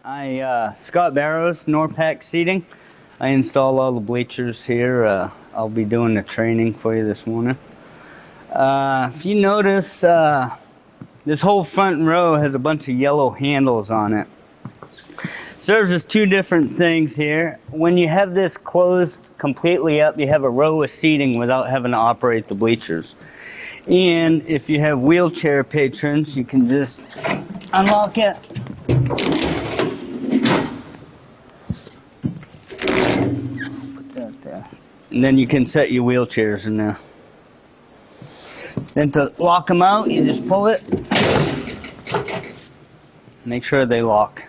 Scott Barrows, Norpac Seating. I install all the bleachers here. I'll be doing the training for you this morning. If you notice, this whole front row has a bunch of yellow handles on it. Serves as two different things here. When you have this closed completely up, you have a row of seating without having to operate the bleachers. And if you have wheelchair patrons, you can just unlock it. Put that there. And then you can set your wheelchairs in there. Then to lock them out, you just pull it. Make sure they lock.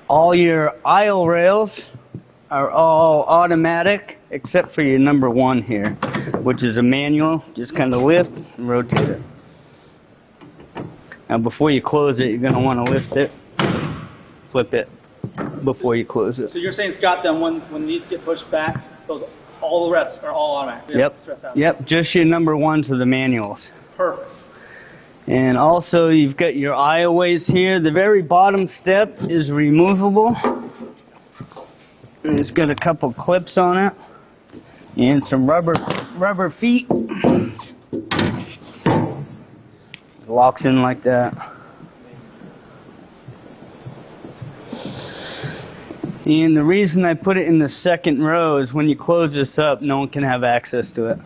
All your aisle rails are all automatic except for your number 1 here, which is a manual. Just kind of lift and rotate it. Now before you close it, you're going to want to lift it, flip it before you close it. So you're saying, Scott, then when these get pushed back, all the rest are all automatic? Yep, just your number 1s of the manuals. Perfect. And also you've got your aisleways here. The very bottom step is removable. And it's got a couple clips on it and some rubber feet. It locks in like that. And the reason I put it in the second row is when you close this up, no one can have access to it.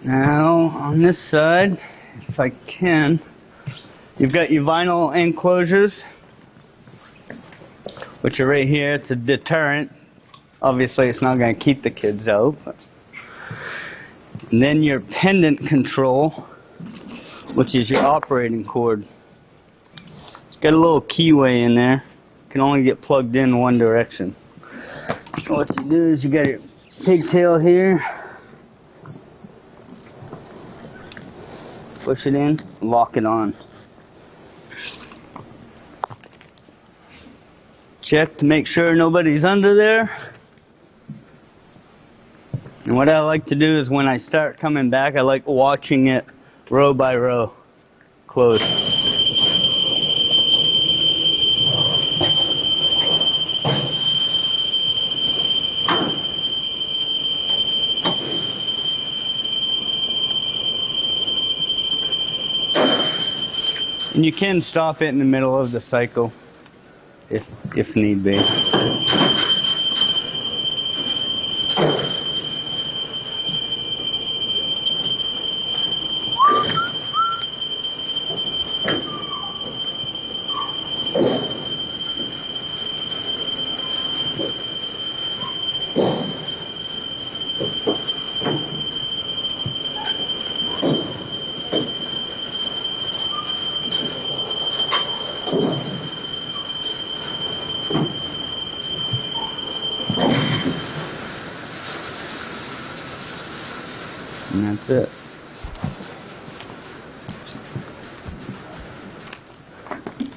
Now, on this side, if I can, you've got your vinyl enclosures, which are right here. It's a deterrent. Obviously, it's not going to keep the kids out. And then your pendant control, which is your operating cord. It's got a little keyway in there. It can only get plugged in one direction. So what you do is you got your pigtail here. Push it in, lock it on. Check to make sure nobody's under there. And what I like to do is when I start coming back, I like watching it row by row close. And you can stop it in the middle of the cycle if need be. And that's it.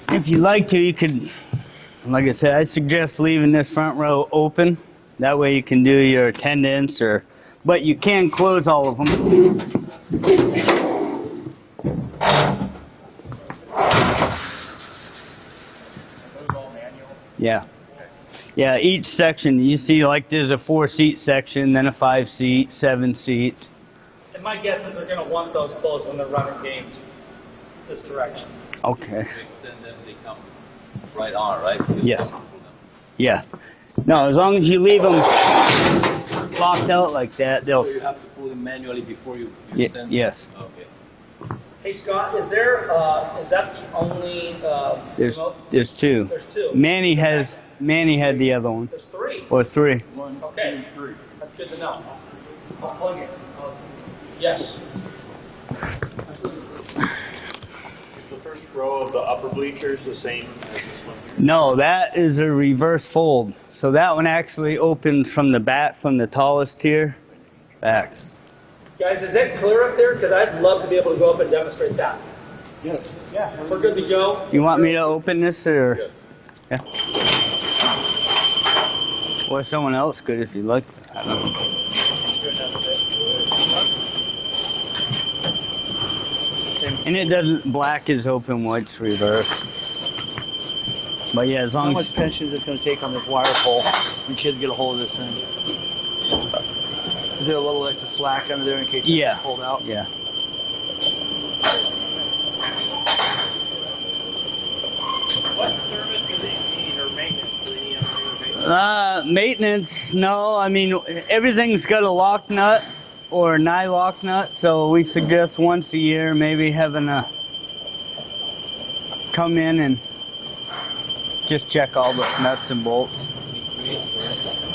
If you like to, you could, like I said, I suggest leaving this front row open. That way you can do your attendance, but you can close all of them. Yeah. Yeah, each section, you see like there's a 4-seat section, then a 5-seat, 7-seat. And my guess is they're going to want those closed when they're running games this direction. Okay. Extend them, they come right on, right? Yes. Yeah. No, as long as you leave them locked out like that, they'll... So you have to pull them manually before you extend them? Yes. Okay. Hey Scott, is that the only remote? There's 2. There's 2. Manny had the other one. There's 3. Or 3. 1, Okay. 2, 3. That's good to know. I'll plug it. Yes. Is the first row of the upper bleachers the same as this one here? No, that is a reverse fold. So that one actually opens from the back, from the tallest tier back. Guys, is that clear up there? Because I'd love to be able to go up and demonstrate that. Yes. Yeah, we're good to go. You want me to open this or? Yes. Yeah. Or someone else could if you like. I don't know. And it doesn't, black is open, white's reverse. But yeah, as How long much as, tension is it going to take on this wire pull when kids get a hold of this thing? Is there a little extra slack under there in case yeah, it's pulled out? yeah. What service do they need or maintenance? Do they need on Maintenance, no. I mean, everything's got a lock nut or a nylock nut, so we suggest once a year maybe having a come in and just check all the nuts and bolts.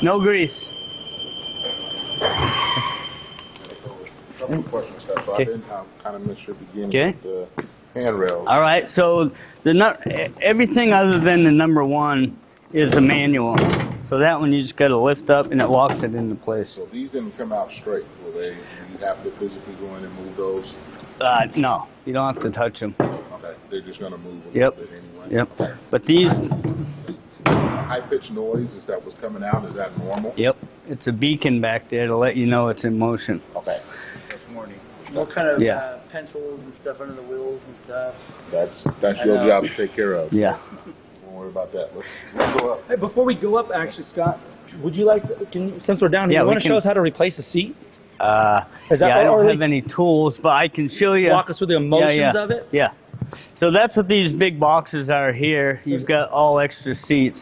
No grease. Couple of questions, Scott. So I didn't kind of miss your beginning Okay. with the handrails. All right, so everything other than the number 1 is a manual. So that one you just got to lift up and it locks it into place. So these didn't come out straight, will they? You have to physically go in and move those? No, you don't have to touch them. Okay, they're just going to move a Yep. little bit anyway? Yep. But these, High-pitched noise, is that what's coming out? Is that normal? yep, it's a beacon back there to let you know it's in motion. Okay, What kind of Yeah. pencils and stuff under the wheels and stuff? that's your job to take care of. Yeah. Don't worry about that. Let's go up. Hey, before we go up, actually, Scott, would you like to, since we're down here, Yeah, you we want to can- show us how to replace a seat? Yeah, Is that- I or don't at have least any tools, but I can show you. Walk us through the emotions yeah. of it? Yeah. So that's what these big boxes are here. You've got all extra seats.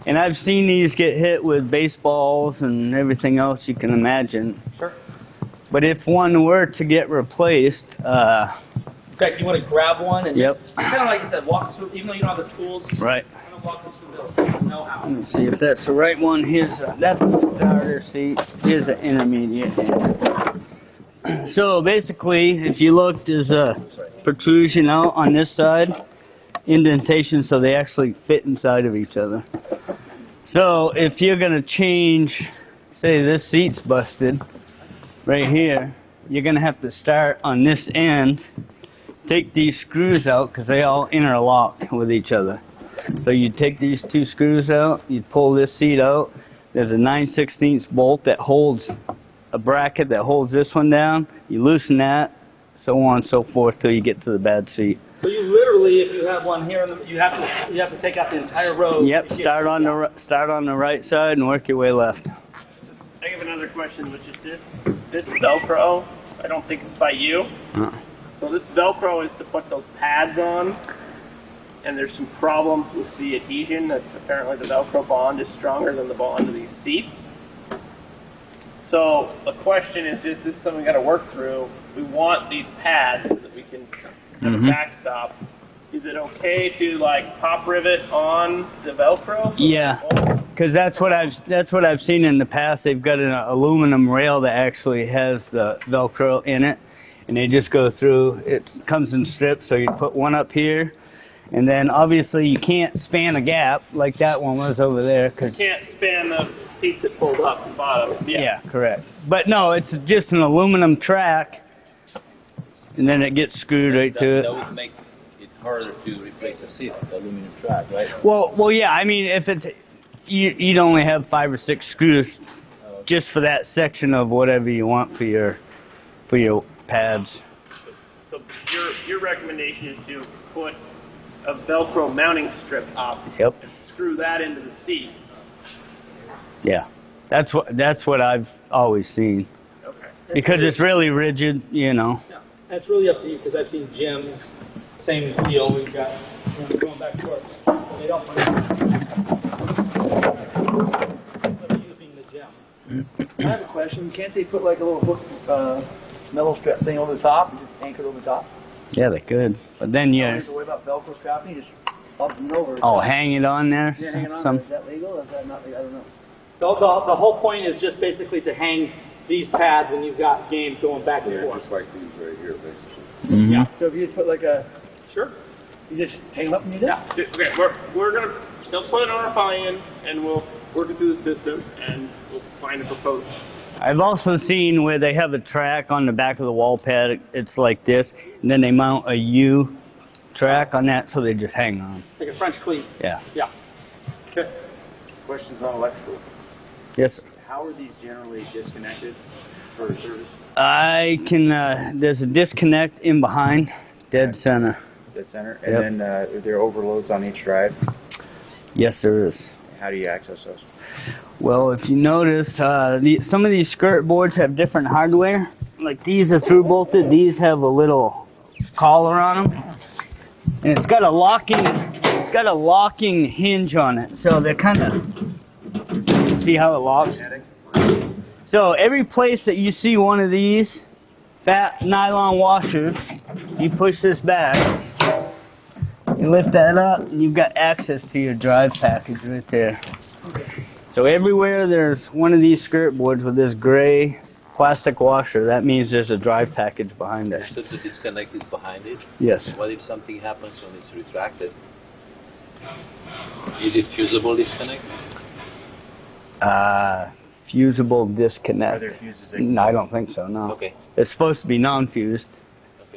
And I've seen these get hit with baseballs and everything else you can imagine. Sure. But if one were to get replaced, Okay, you want to grab one and Yep. just kind of like you said, walk us through, even though you don't have the tools, just right. kind of walk us through the know-how. Let me see if that's the right one. That's the starter seat. Here's the intermediate. So basically, if you look, there's a protrusion out on this side, indentation, so they actually fit inside of each other. So if you're gonna change, say this seat's busted, right here, you're gonna have to start on this end, take these screws out because they all interlock with each other. So you take these 2 screws out, you pull this seat out, there's a 9/16 bolt that holds a bracket that holds this one down, you loosen that, so on and so forth till you get to the bad seat. So you literally, if you have one here, you have to take out the entire row. Yep, start on the right side and work your way left. I have another question, which is this Velcro, I don't think it's by you. So this Velcro is to put those pads on, and there's some problems with the adhesion. That apparently the Velcro bond is stronger than the bond of these seats. So the question is this something we got to work through? We want these pads so that we can have a backstop. Is it okay to like pop rivet on the Velcro? Yeah, because that's what I've seen in the past. They've got an aluminum rail that actually has the Velcro in it, and they just go through. It comes in strips, so you put one up here, and then obviously you can't span a gap like that one was over there. You can't span the seats that fold up the bottom. Yeah, correct. But no, it's just an aluminum track, and then it gets screwed right to it. That would make it harder to replace a seat, the aluminum track, right? Well, yeah. I mean, if it's you'd only have 5 or 6 screws just for that section of whatever you want for your pads. So your recommendation is to put a Velcro mounting strip up Yep. and screw that into the seats. Yeah. That's what I've always seen. Okay. Because it's really rigid, you know. Yeah, that's really up to you because I've seen gyms, same deal. We've got going back to work. They don't put using the gym. I have a question. Can't they put like a little hook, metal strap thing over the top and just anchor it over the top? Yeah, they could. But then You you don't have to worry about Velcro strapping. You just up and over. hang it on there. Yeah, hanging on. Some, Is that legal? Is that not legal? I don't know. The whole point is just basically to hang these pads when you've got games going back and Yeah, forth. just like these right here, basically. mhm. Yeah. So if you just put like a, Sure. you just hang them up and you do. Yeah. Okay. We're gonna still put it on our buy-in, and we'll work it through the system, and we'll find a proposal. I've also seen where they have a track on the back of the wall pad. It's like this, and then they mount a U track on that, so they just hang on. Like a French cleat. Yeah. Yeah. Okay. Questions on electrical? Yes, sir. How are these generally disconnected for service? I can, there's a disconnect in behind, dead center. Dead center? Yep. And then are there overloads on each drive? Yes, there is. How do you access those? Well, if you notice, some of these skirt boards have different hardware. Like these are through bolted. These have a little collar on them, and it's got a locking hinge on it. So they're kind of, see how it locks? So every place that you see one of these fat nylon washers, you push this back, you lift that up, and you've got access to your drive package right there. So everywhere there's one of these skirt boards with this gray plastic washer, that means there's a drive package behind it. So the disconnect is behind it? Yes. What if something happens when it's retracted? Is it fusible disconnect? Fusible disconnect. Are there fuses that No, I don't think so, no. Okay. It's supposed to be non-fused,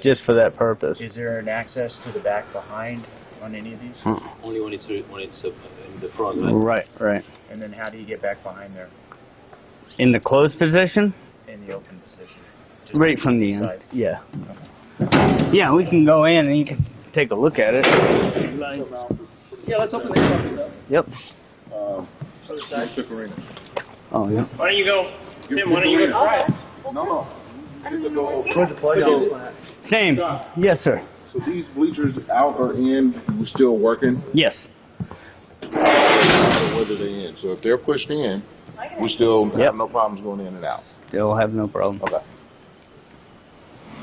just for that purpose. Is there an access to the back behind on any of these? Only when it's in the front, right? Right. And then how do you get back behind there In the closed position? in the open position? Just Right like from the end. sides? Yeah. Yeah, we can go in and you can take a look at it. Yeah, let's open this up. Yep. Mr. Farina. Oh, yeah. Why don't you go, Tim, why don't you go try it? No. Where's the plug on? Same. Yes, sir. So these bleachers out or in, we're still working? Yes. Whether they in. So if they're pushed in, we still Yep. have no problems going in and out. They'll have no problem. Okay.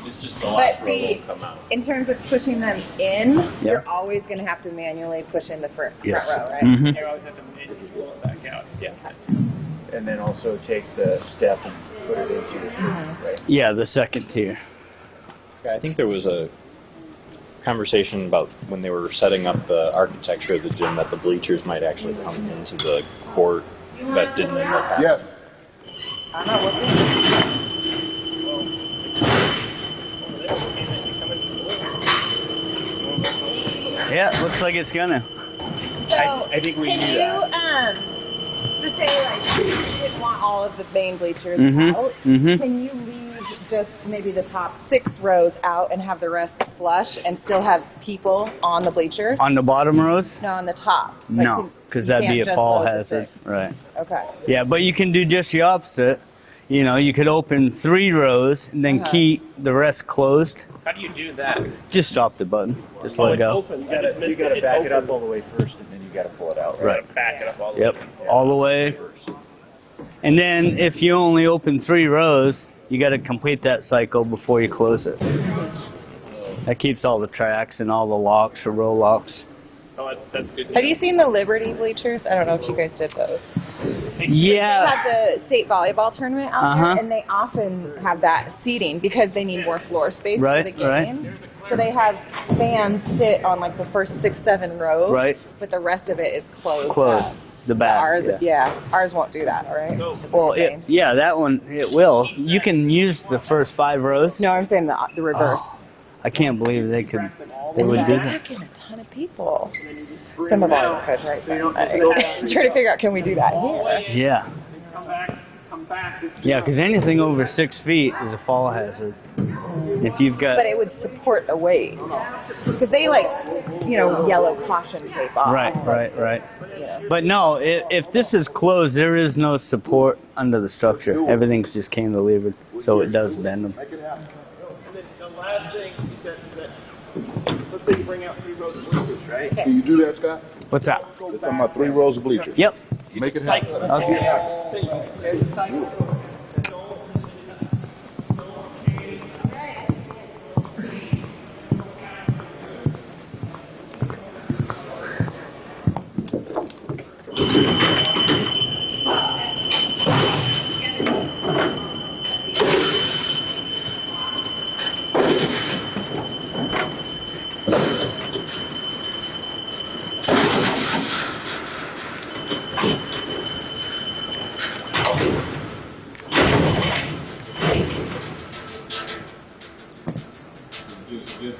It's just the last But row won't come out. in terms of pushing them in, Yep. you're always going to have to manually push in the front Yes. row, right? Mm-hmm. You always have to manually pull it back out. Yeah. And then also take the step and put it into the right? Yeah, the second tier. I think there was a conversation about when they were setting up the architecture of the gym that the bleachers might actually come into the court that didn't end up happening. Yes. I'm not looking. Yeah, it looks like it's gonna. So, I think we can do you, that. just say, like, you didn't want all of the main bleachers Mhm. out, Mhm. can you leave just maybe the top 6 rows out and have the rest flush and still have people on the bleachers? On the bottom rows? No, on the top. Like, No, because you that'd be can't a just fall load the hazard. 6. Right. Okay. Yeah, but you can do just the opposite. You know, you could open 3 rows and then Uh-huh. keep the rest closed. How do you do that? Just stop the button. Just Oh, let it it's go. open. You gotta back it up all the way first, and then you gotta pull it out. Right. Back it up all the Yep, way. all the way. And then if you only open 3 rows, you got to complete that cycle before you close it. That keeps all the tracks and all the locks or row locks. Oh, that's good. Have you seen the Liberty bleachers? I don't know if you guys did those. They Yeah. have the state volleyball tournament out Uh-huh. there, and they often have that seating because they need more floor space Right, for the games. So they have fans sit on like the first 6, 7 rows, Right. but the rest of it is closed. Closed. up. The back. Ours, yeah. ours won't do that, all right? Well, yeah, that one, it will. You can use the first 5 rows. No, I'm saying the reverse. Oh, I can't believe they would do It's that. packing a ton of people. Some of ours could, right? I'm trying to figure out, can we do that here? Yeah. Come back. Yeah, because anything over 6 feet is a fall hazard. If you've got... But it would support a weight. Because they yellow caution tape off. Right. Yeah. But no, if this is closed, there is no support under the structure. Everything's just cantilevered, so it does bend them. And then the last thing is that let's say you bring out 3 rows of bleachers, right? Can you do that, Scott? What's that? We're talking about 3 rows of bleachers. Yep. Make it happen. Okay.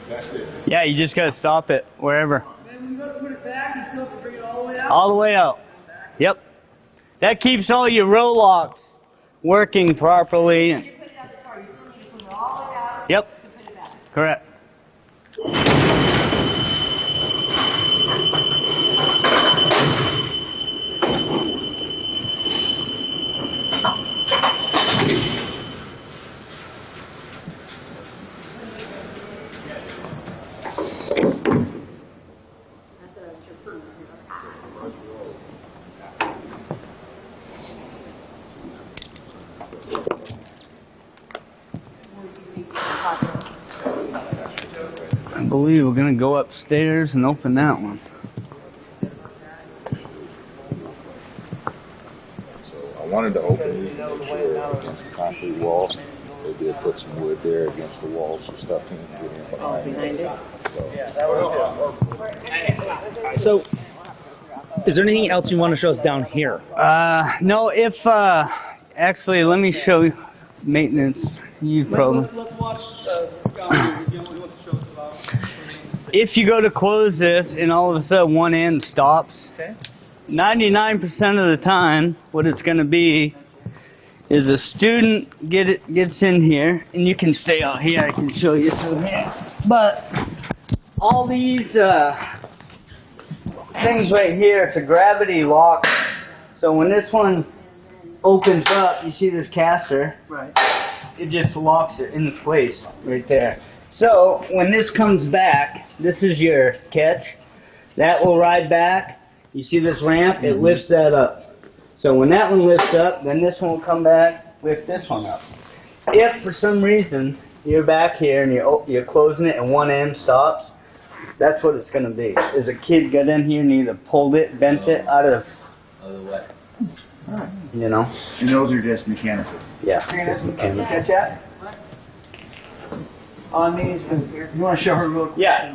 That's it. Yeah, you just gotta stop it wherever. Then we gotta put it back and still have to bring it all the way out. All the way out. Yep. That keeps all your row locks working properly. Yep. Correct. I believe we're going to go upstairs and open that one. So I wanted to open these to make sure against the concrete wall. They did put some wood there against the walls so stuff can't get in behind it. So, is there anything else you want to show us down here? No, if, actually, let me show you maintenance. You probably. Let's watch Scott review what he wants to show us about. If you go to close this and all of a sudden one end stops, Okay. 99% of the time, what it's going to be is a student gets in here, and you can stay out here. I can show you through here. But all these things right here, it's a gravity lock. So when this one opens up, you see this caster. Right. It just locks it in place right there. So when this comes back, this is your catch. That will ride back. You see this ramp? It lifts that up. So when that one lifts up, then this one will come back, lift this one up. If for some reason you're back here and you're closing it and one end stops, that's what it's going to be. Is a kid got in here and either pulled it, bent it out of, you know? And those are just mechanical. Yeah, just mechanical. Catch that? On these, you want to show her real quick? Yeah.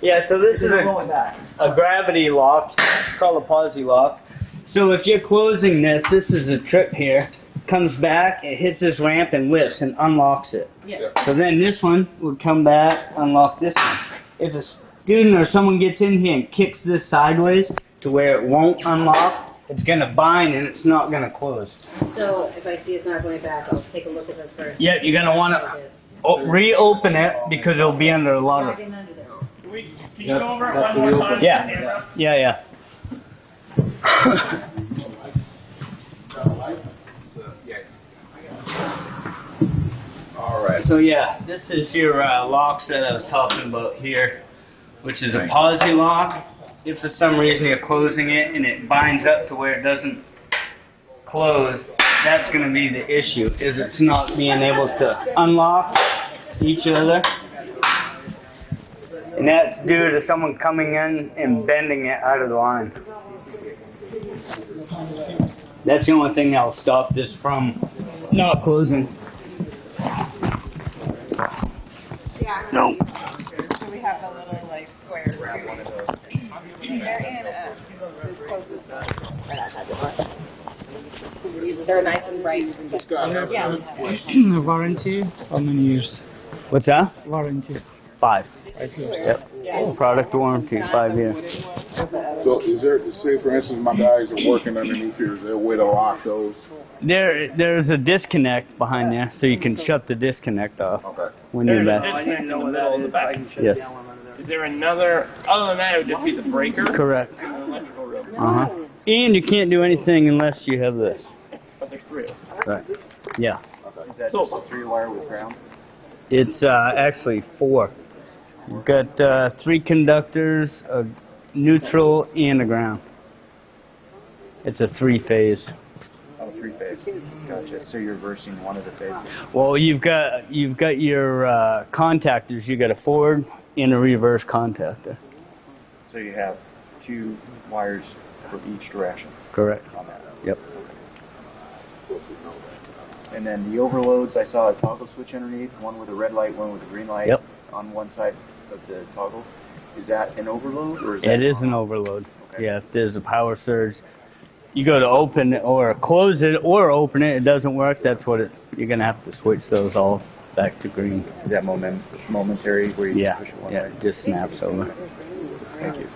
Yeah, so this is a gravity lock. It's called a posi lock. So if you're closing this, this is a trip here. Comes back, it hits this ramp and lifts and unlocks it. Yeah. So then this one would come back, unlock this one. If a student or someone gets in here and kicks this sideways to where it won't unlock, it's going to bind and it's not going to close. So if I see it's not going back, I'll take a look at this first. Yeah, you're going to want to reopen it because it'll be under a lot of... Can you go over it one more time? Yeah, yeah. All right. So yeah, this is your locks that I was talking about here, which is a posi lock. If for some reason you're closing it and it binds up to where it doesn't close, that's going to be the issue, is it's not being able to unlock each other. And that's due to someone coming in and bending it out of the line. That's the only thing that'll stop this from not closing. No. So we have the little like squares. Grab one of those. They're in the closest. They're nice and bright. Warranty? How many years? What's that? Warranty. 5. Yep. Product warranty, 5 years. So is there, say for instance, my guys are working underneath here, is there a way to lock those? There's a disconnect behind there, so you can shut the disconnect off when you're There's a back. disconnect in the middle of the back. Yes. Is there another, other than that, it would just be the breaker? Correct. And the electrical room. And you can't do anything unless you have this. But there's 3 of them. Right. Yeah. Is that just a 3-wire with ground? It's actually 4. You've got 3 conductors, a neutral, and a ground. It's a 3-phase. Oh, 3-phase. Gotcha. So you're reversing one of the phases. Well, you've got your contactors. You got a forward and a reverse contactor. So you have 2 wires for each direction. Correct. On that. Yep. And then the overloads, I saw a toggle switch underneath, one with a red light, one with a green light. Yep. On one side of the toggle. Is that an overload or is that? It is an overload. Okay. Yeah, if there's a power surge, you go to open it or close it or open it, it doesn't work. That's what you're gonna have to switch those all back to green. Is that momentary where you push it one way? Yeah, it just snaps over. Thank you.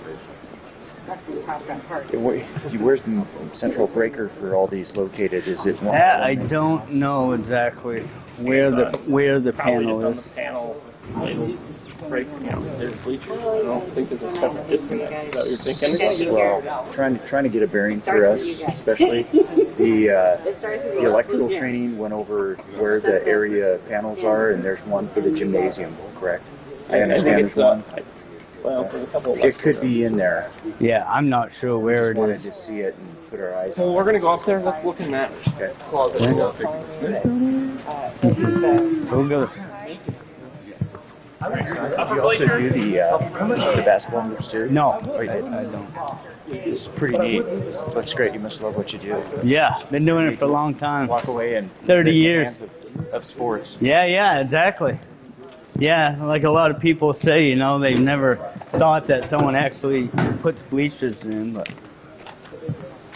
Where's the central breaker for all these located? Is it one? That I don't know exactly where the panel Probably is. just on the panel. It'll break, there's bleachers. I don't think there's a separate disconnect. Is that what you're thinking? Well, trying to get a bearing for us, especially the electrical training went over where the area panels are, and there's one for the gymnasium, correct? I understand there's one. Well, there's a couple of It could be in there. Yeah, I'm not sure where it Wanted is. to see it and put our eyes So on we're it. going to go up there. Let's look in that closet. We'll go. Do you also do the basketball moves too? No, Oh, you I did? don't. It's pretty neat. Looks great. You must love what you do. Yeah, been doing it for a long time. Walk away and 30 the years. hands of sports. Yeah, exactly. Yeah, like a lot of people say, they've never thought that someone actually puts bleachers in, but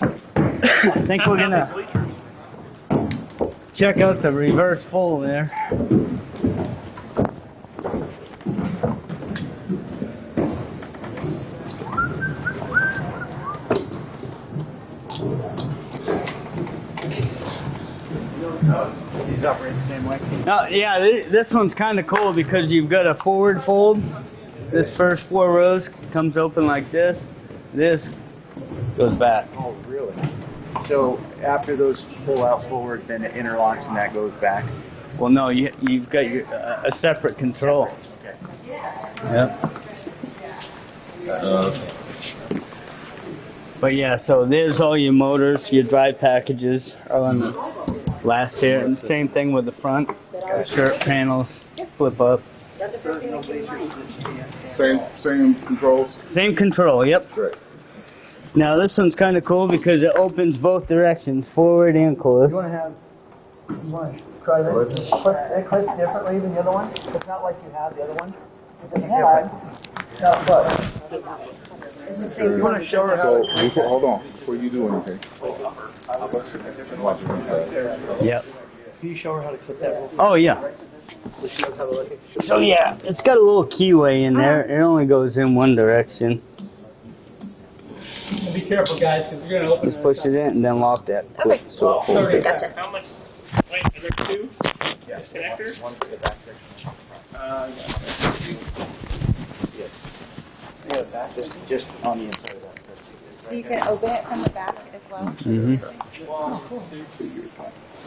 I think we're gonna check out the reverse full there. These operate the same way. Yeah, this one's kind of cool because you've got a forward fold. This first 4 rows comes open like this. This goes back. Oh, really? So after those pull out forward, then it interlocks and that goes back? Well, no, you've got a separate control. Okay. Yep. But yeah, so there's all your motors, your drive packages are on the last here, and same thing with the front. Skirt panels, flip up. Same controls. Same control, yep. Great. Now this one's kind of cool because it opens both directions, forward and close. You want to try this? It clicks differently than the other one. It's not like you have the other one. It's different. No, but you want to show her how. So, hold on. Before you do anything. Watch it. Yep. Can you show her how to clip that real quick? Oh yeah. So she knows how to look at it? So yeah, it's got a little keyway in there. It only goes in one direction. Be careful, guys, because you're going to open Just push it in and then lock that clip so it holds it. Gotcha. How much? Wait, are there 2 connectors? One for the back section. Yes. Just on the inside of that. So you can open it from the back as well? Mhm.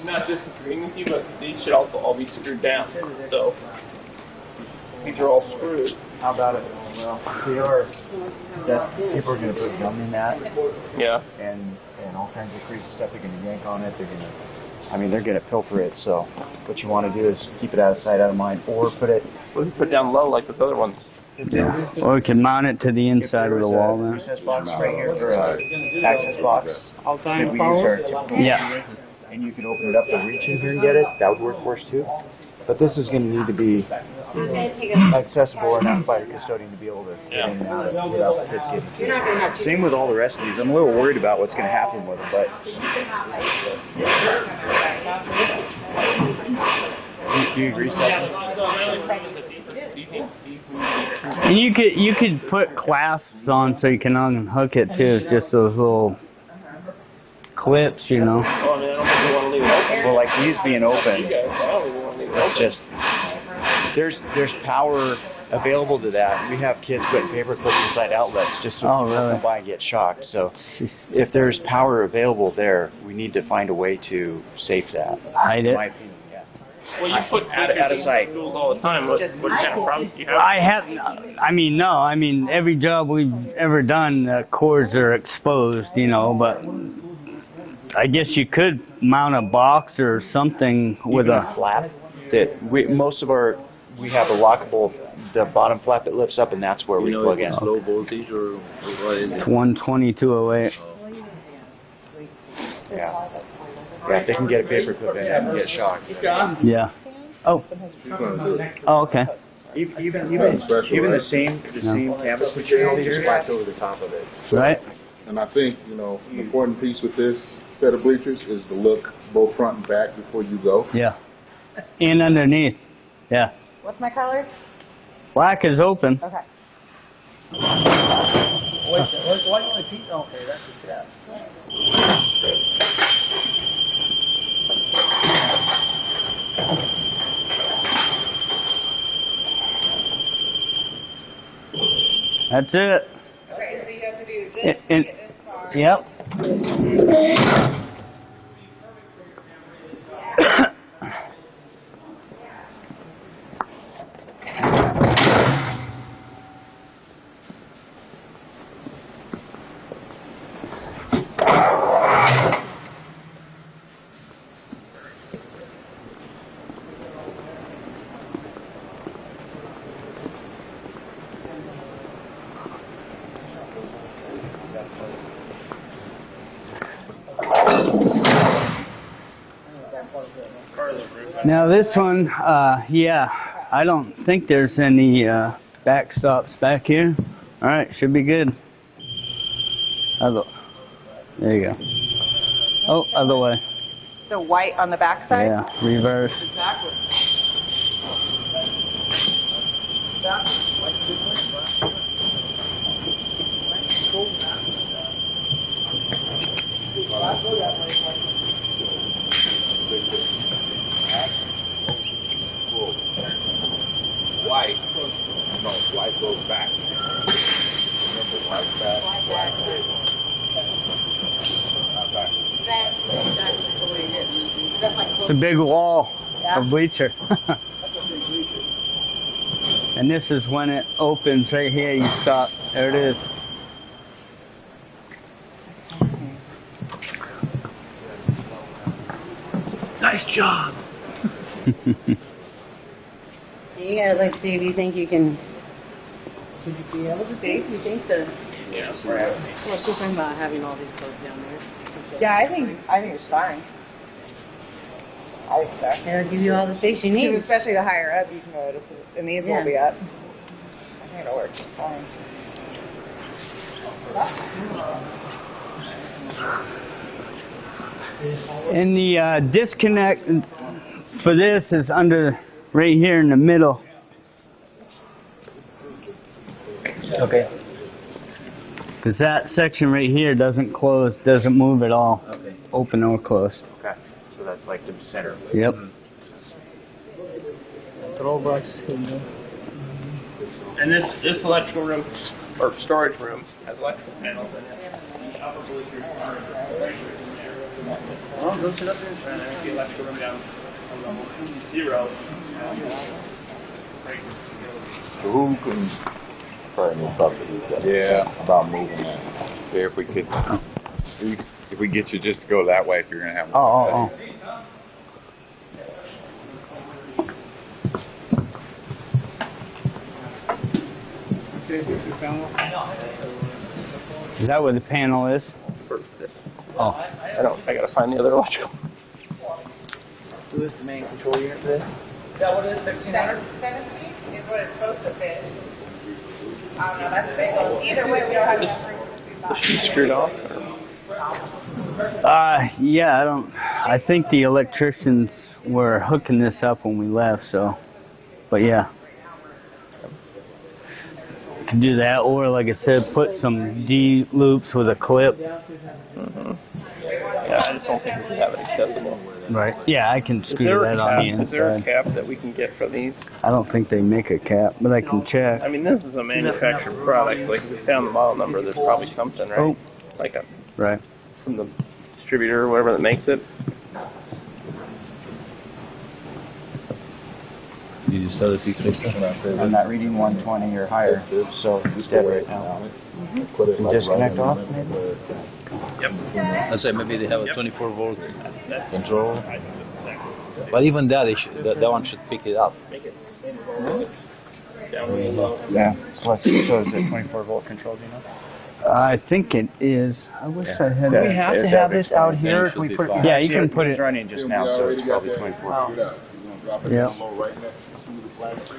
I'm not disagreeing with you, but these should also all be screwed down. So these are all screwed. How about it? Well, people are going to put gum in that Yeah. and all kinds of crazy stuff. They're going to yank on it. They're going to pilfer it. So what you want to do is keep it out of sight, out of mind, or put it. We can put it down low like those other ones. Yeah. Or we can mount it to the inside of the wall There then. recess box right here, or access box. That we use our typical Yeah. and you can open it up and reach in here and get it. That would work for us too. But this is going to need to be accessible enough by the custodian to be able to get in and out of it without the kids getting to it. Same with all the rest of these. I'm a little worried about what's going to happen with them, but do you agree, Stephen? And you could put clasps on so you can unhook it too. Just those little clips, Oh, I mean, I don't think we want to leave it open. Well, like these being open, You guys, I don't even want to leave it it's open. just there's power available to that. We have kids putting paper clips inside outlets just so Oh, people really? come by and get shocked. So if there's power available there, we need to find a way to safe that. Hide In it. my opinion, yeah. Well, you put Out of sight. schools all the time. What kind of problems do you have? I mean, every job we've ever done, the cords are exposed, but I guess you could mount a box or something with Even a flap that we have a lockable, the bottom flap that lifts up, and that's where we plug in. low voltage or what is It's 12208. Yeah. Yeah, if they can get a paper clip in and get shocked. Yeah. Oh. Oh, okay. Even the same canvas material here slapped over the top of it. Right. And I think, the important piece with this set of bleachers is to look both front and back before you go. Yeah. And underneath. Yeah. What's my color? Black is open. Okay. Why only Pete? Okay, that's what that. That's it. Okay, so you have to do this to And, get this far. yep. Now this one, yeah, I don't think there's any backstops back here. All right, should be good. There you go. Oh, other way. So white on the back side? Yeah, reverse. Backwards. Backwards. Like this way. Go that way. White. No, white goes back. Remember, white back, black back. Not back. It's a big wall of bleacher. And this is when it opens right here. You stop. There it is. Nice job. You gotta like see if you think you can. Should you be able to see? You think the? Yeah, Well, she's talking about having all these clothes down there. Yeah, I think it's fine. I think so. It'll give you all the space you need. Especially the higher up you can go to, and these will be up. I think it'll work fine. And the disconnect for this is under right here in the middle. Okay. Because that section right here doesn't close, doesn't move at all. Okay. Open or closed. Okay. So that's like the center. Yep. And this electrical room, or storage room, has electrical panels in it. The upper bleachers are electric in there. Oh, go sit up there. And there's the electrical room down on level 0. So who can probably move up to these guys? Yeah. About moving that. See if we could, if we get you just to go that way, if you're gonna have. Oh. Is that where the panel is? For this. Oh. I gotta find the other electrical. Who is the main control unit for this? Is that what it is, 1600? 17 is what it's supposed to fit. I don't know, that's a big one. Either way, we don't have enough room. The sheet screwed off? Yeah, I think the electricians were hooking this up when we left, so, but yeah. Could do that, or like I said, put some D loops with a clip. Mm-hmm. Yeah, I just don't think we can have it accessible. Right. Yeah, I can screw that on the inside. Is there a cap that we can get for these? I don't think they make a cap, but I can check. I mean, this is a manufactured product. Like, if we found the model number, there's probably something, right? Oh. Like Right. from the distributor or whatever that makes it. You just saw the peak face stuff. I'm not reading 120 or higher, so it's dead right now. Disconnect off, maybe? Yep. I said maybe they have a 24 volt That's control. exactly. But even that, that one should pick it up. Make it down really low. Yeah. So is it 24 volt control, do you know? I think it is. I wish I had. Do we have to have this out here? Then it Can we should put be it? fine. Yeah, you can put It's it. running just now, so it's probably 24. Drop it Yeah. down low right next to the plastic.